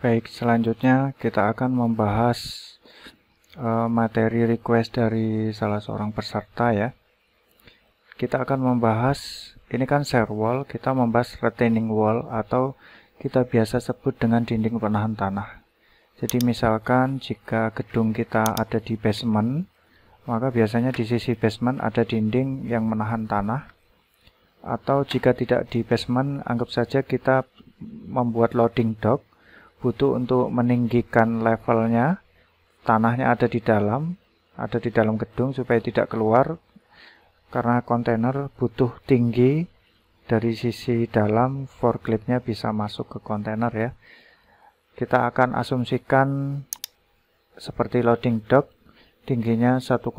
Baik, selanjutnya kita akan membahas materi request dari salah seorang peserta ya. Kita akan membahas, ini kan shear wall, kita membahas retaining wall atau kita biasa sebut dengan dinding penahan tanah. Jadi misalkan jika gedung kita ada di basement, maka biasanya di sisi basement ada dinding yang menahan tanah. Atau jika tidak di basement, anggap saja kita membuat loading dock, butuh untuk meninggikan levelnya, tanahnya ada di dalam gedung supaya tidak keluar, karena kontainer butuh tinggi dari sisi dalam, forkliftnya bisa masuk ke kontainer ya. Kita akan asumsikan seperti loading dock, tingginya 1,8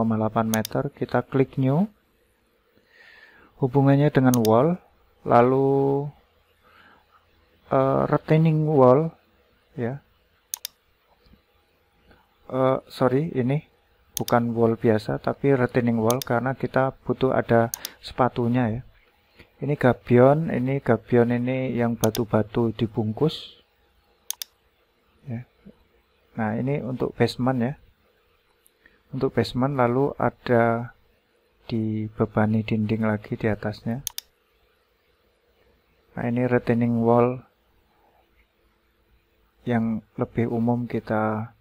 meter, kita klik new, hubungannya dengan wall, lalu retaining wall ya. Sorry, ini bukan wall biasa tapi retaining wall karena kita butuh ada sepatunya ya. Ini gabion ini yang batu-batu dibungkus ya. Nah, ini untuk basement ya. Untuk basement, lalu ada dibebani dinding lagi di atasnya. Nah, ini retaining wall yang lebih umum kita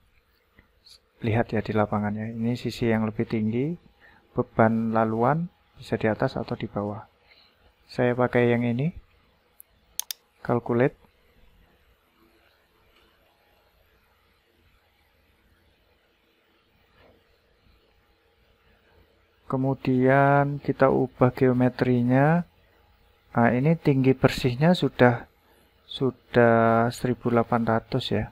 lihat ya di lapangannya. Ini sisi yang lebih tinggi, beban laluan bisa di atas atau di bawah. Saya pakai yang ini, calculate. Kemudian kita ubah geometrinya. Nah, ini tinggi bersihnya sudah 1800 ya.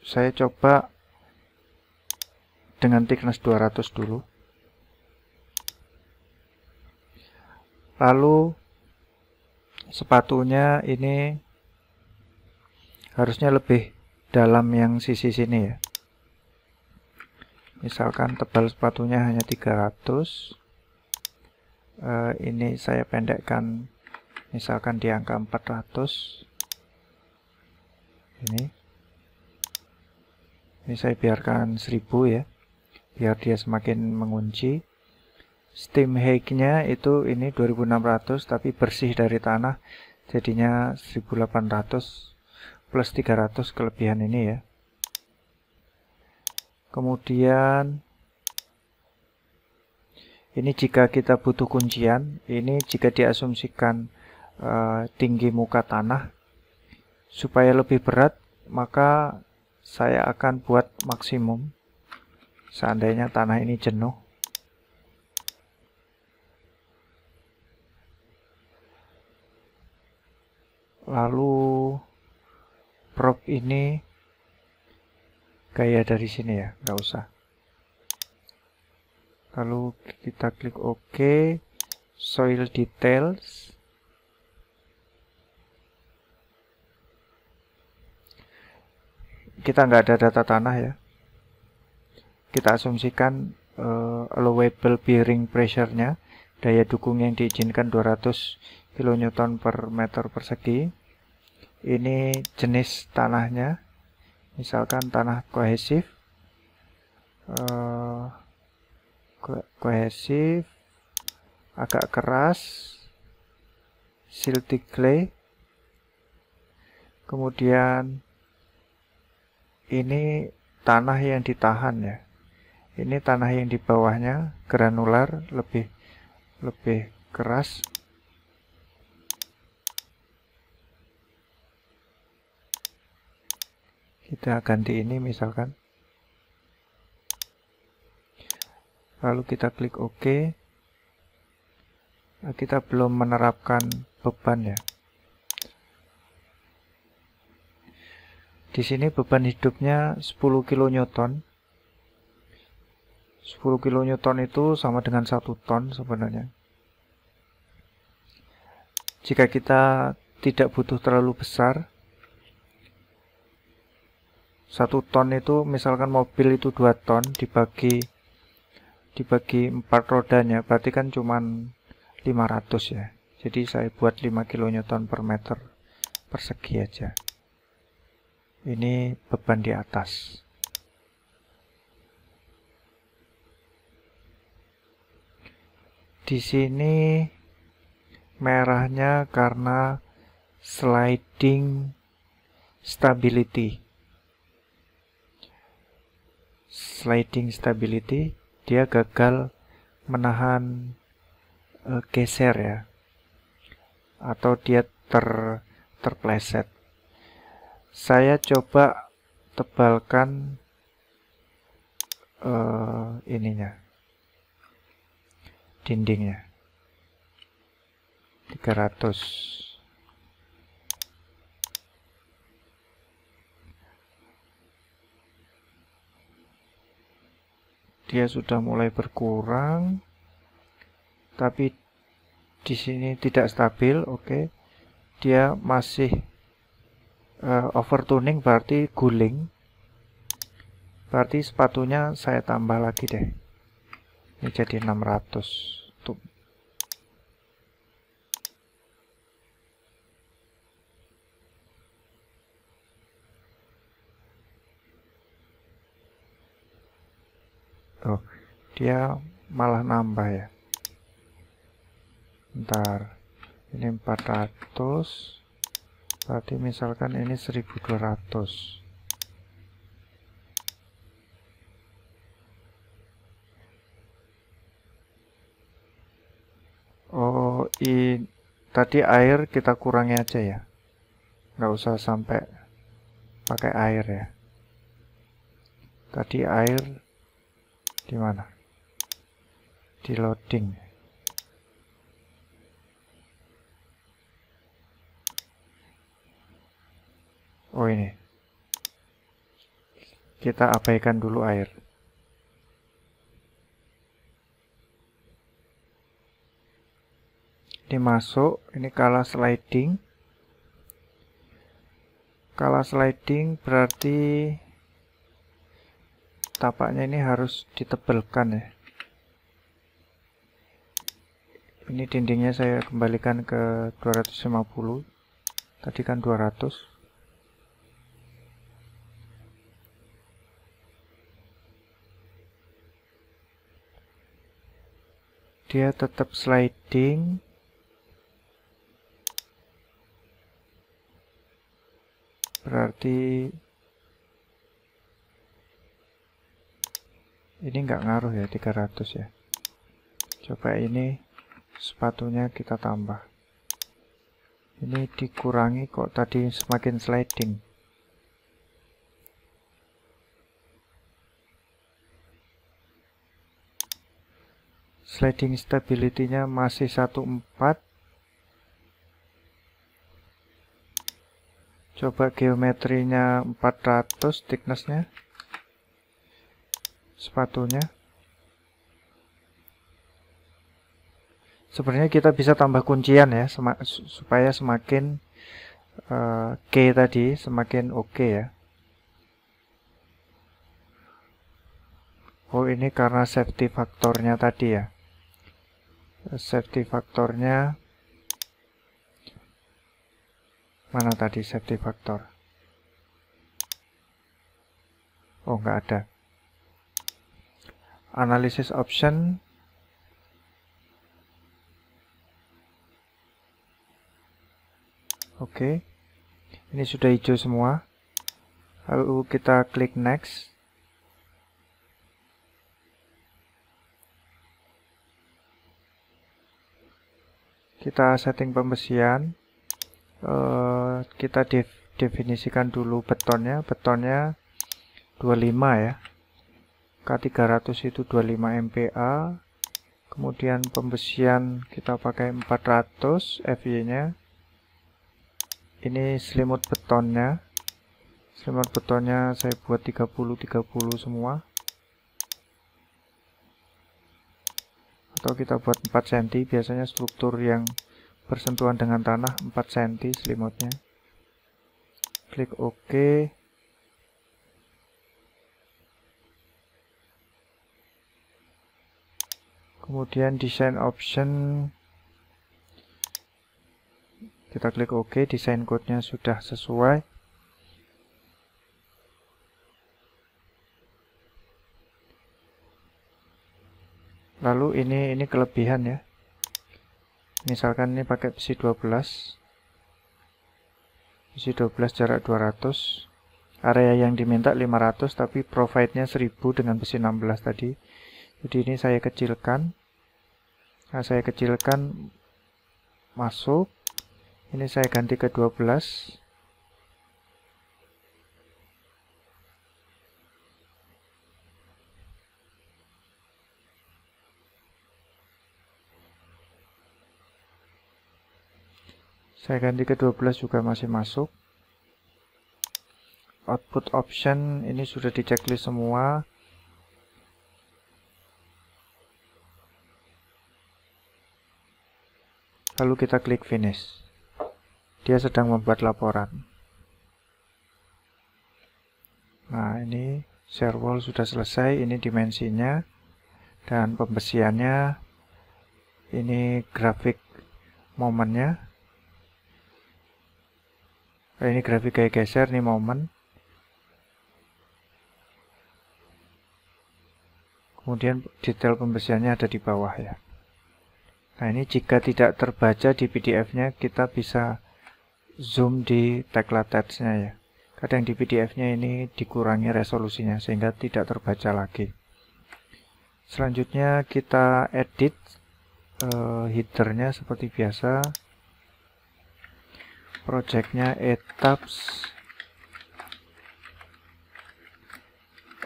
Saya coba dengan thickness 200 dulu. Lalu sepatunya ini harusnya lebih dalam yang sisi sini ya. Misalkan tebal sepatunya hanya 300. Ini saya pendekkan misalkan di angka 400. Ini saya biarkan 1000 ya, biar dia semakin mengunci. Steam height-nya itu ini 2600 tapi bersih dari tanah, jadinya 1800 plus 300 kelebihan ini ya. Kemudian ini jika kita butuh kuncian, ini jika diasumsikan tinggi muka tanah supaya lebih berat, maka saya akan buat maksimum seandainya tanah ini jenuh. Lalu prop ini gaya dari sini ya, nggak usah. Lalu kita klik OK, soil details. Kita nggak ada data tanah ya. Kita asumsikan allowable bearing pressure-nya, daya dukung yang diizinkan 200 kN per meter persegi. Ini jenis tanahnya, misalkan tanah kohesif, agak keras, silty clay. Kemudian ini tanah yang ditahan ya. Ini tanah yang di bawahnya granular, lebih keras. Kita ganti ini misalkan. Lalu kita klik OK. Nah, kita belum menerapkan beban ya. Di sini beban hidupnya 10 kN. 10 kN itu sama dengan 1 ton sebenarnya. Jika kita tidak butuh terlalu besar, 1 ton itu misalkan mobil itu 2 ton dibagi 4 rodanya, berarti kan cuman 500 ya. Jadi saya buat 5 kN per meter persegi aja. Ini beban di atas. Di sini merahnya karena sliding stability. Sliding stability, dia gagal menahan geser ya, atau dia terpleset. Saya coba tebalkan ininya, dindingnya 300. Dia sudah mulai berkurang, tapi di sini tidak stabil. Oke, dia masih overtuning, berarti guling. Berarti sepatunya saya tambah lagi deh. Ini jadi 600. Tuh. Oh, dia malah nambah ya. Bentar. Ini 400. Berarti misalkan ini 1200. Oh, tadi air kita kurangi aja ya. Nggak usah sampai pakai air ya. Tadi air di mana? Di loading. Oh, ini. Kita abaikan dulu air. Ini masuk, ini kalah sliding. Kalah sliding berarti tapaknya ini harus ditebalkan ya. Ini dindingnya saya kembalikan ke 250. Tadi kan 200. Dia tetap sliding. Berarti ini nggak ngaruh ya, 300 ya. Coba ini sepatunya kita tambah. Ini dikurangi kok tadi semakin sliding. Sliding stability-nya masih 14. Coba geometrinya 400, thickness-nya sepatunya. Sebenarnya kita bisa tambah kuncian ya, supaya semakin K tadi semakin oke ya. Oh, ini karena safety faktornya tadi ya. Safety faktornya mana tadi safety faktor? Oh, nggak ada. Analysis option. Oke. Ini sudah hijau semua. Lalu kita klik next. Kita setting pembesian. Kita definisikan dulu betonnya. Betonnya 25 ya. K300 itu 25 MPa. Kemudian pembesian kita pakai 400 FY-nya. Ini selimut betonnya. Selimut betonnya saya buat 30-30 semua. Atau kita buat 4 cm. Biasanya struktur yang bersentuhan dengan tanah 4 cm selimutnya. Klik OK. Kemudian design option, Kita klik OK, desain code-nya sudah sesuai. Lalu ini kelebihan ya. Misalkan ini pakai besi 12. Besi 12 jarak 200. Area yang diminta 500 tapi provide-nya 1000 dengan besi 16 tadi. Jadi ini saya kecilkan. Nah, saya kecilkan masuk. Ini saya ganti ke 12. Saya ganti ke 12 juga masih masuk. Output option ini sudah di checklist semua. Lalu kita klik finish. Dia sedang membuat laporan. Nah, ini share wall sudah selesai. Ini dimensinya dan pembesiannya. Ini grafik momennya. Ini grafik kayak geser, ini momen. Kemudian detail pembesiannya ada di bawah ya. Nah, ini jika tidak terbaca di PDF-nya, kita bisa zoom di tag-latex-nya ya. Kadang di PDF-nya ini dikurangi resolusinya sehingga tidak terbaca lagi. Selanjutnya kita edit header-nya seperti biasa. Project-nya etaps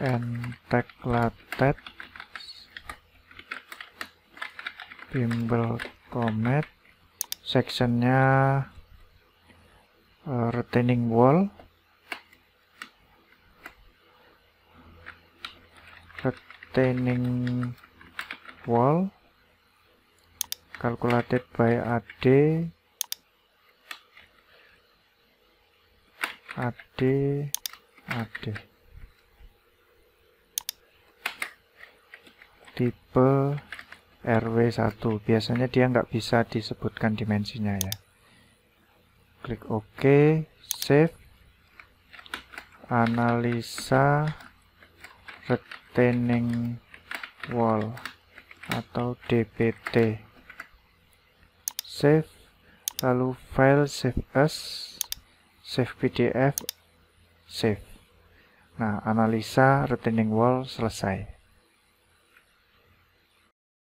and tag-latex bimbel comet. Section-nya retaining wall. Retaining wall calculated by AD tipe RW1. Biasanya dia nggak bisa disebutkan dimensinya ya. Klik OK, save. Analisa retaining wall atau DPT. Save. Lalu file save as, save PDF, save. Nah, analisa retaining wall selesai.